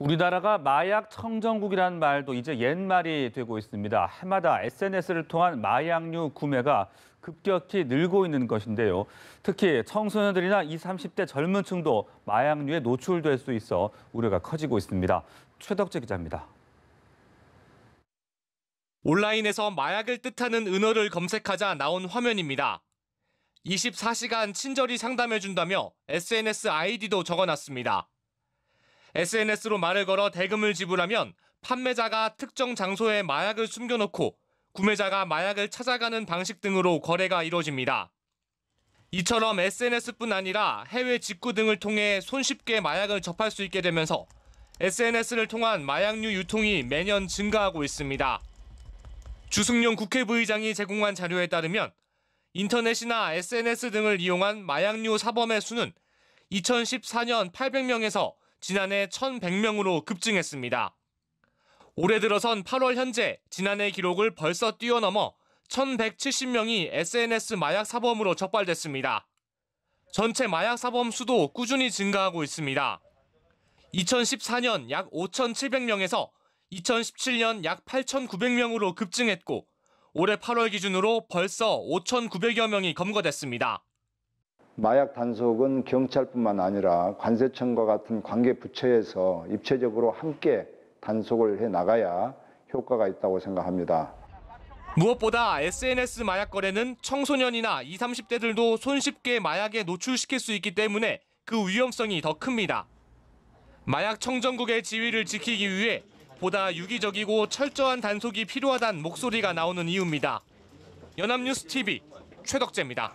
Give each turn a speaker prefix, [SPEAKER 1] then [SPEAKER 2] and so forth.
[SPEAKER 1] 우리나라가 마약 청정국이라는 말도 이제 옛말이 되고 있습니다. 해마다 SNS를 통한 마약류 구매가 급격히 늘고 있는 것인데요. 특히 청소년들이나 20, 30대 젊은 층도 마약류에 노출될 수 있어 우려가 커지고 있습니다. 최덕재 기자입니다.
[SPEAKER 2] 온라인에서 마약을 뜻하는 은어를 검색하자 나온 화면입니다. 24시간 친절히 상담해준다며 SNS 아이디도 적어놨습니다. SNS로 말을 걸어 대금을 지불하면 판매자가 특정 장소에 마약을 숨겨놓고 구매자가 마약을 찾아가는 방식 등으로 거래가 이루어집니다. 이처럼 SNS뿐 아니라 해외 직구 등을 통해 손쉽게 마약을 접할 수 있게 되면서 SNS를 통한 마약류 유통이 매년 증가하고 있습니다. 주승용 국회 부의장이 제공한 자료에 따르면 인터넷이나 SNS 등을 이용한 마약류 사범의 수는 2014년 800명에서 지난해 1,100명으로 급증했습니다. 올해 들어선 8월 현재 지난해 기록을 벌써 뛰어넘어 1,170명이 SNS 마약 사범으로 적발됐습니다. 전체 마약 사범 수도 꾸준히 증가하고 있습니다. 2014년 약 5,700명에서 2017년 약 8,900명으로 급증했고 올해 8월 기준으로 벌써 5,900여 명이 검거됐습니다.
[SPEAKER 3] 마약 단속은 경찰뿐만 아니라 관세청과 같은 관계 부처에서 입체적으로 함께 단속을 해 나가야 효과가 있다고 생각합니다.
[SPEAKER 2] 무엇보다 SNS 마약 거래는 청소년이나 20, 30대들도 손쉽게 마약에 노출시킬 수 있기 때문에 그 위험성이 더 큽니다. 마약 청정국의 지위를 지키기 위해 보다 유기적이고 철저한 단속이 필요하다는 목소리가 나오는 이유입니다. 연합뉴스 TV 최덕재입니다.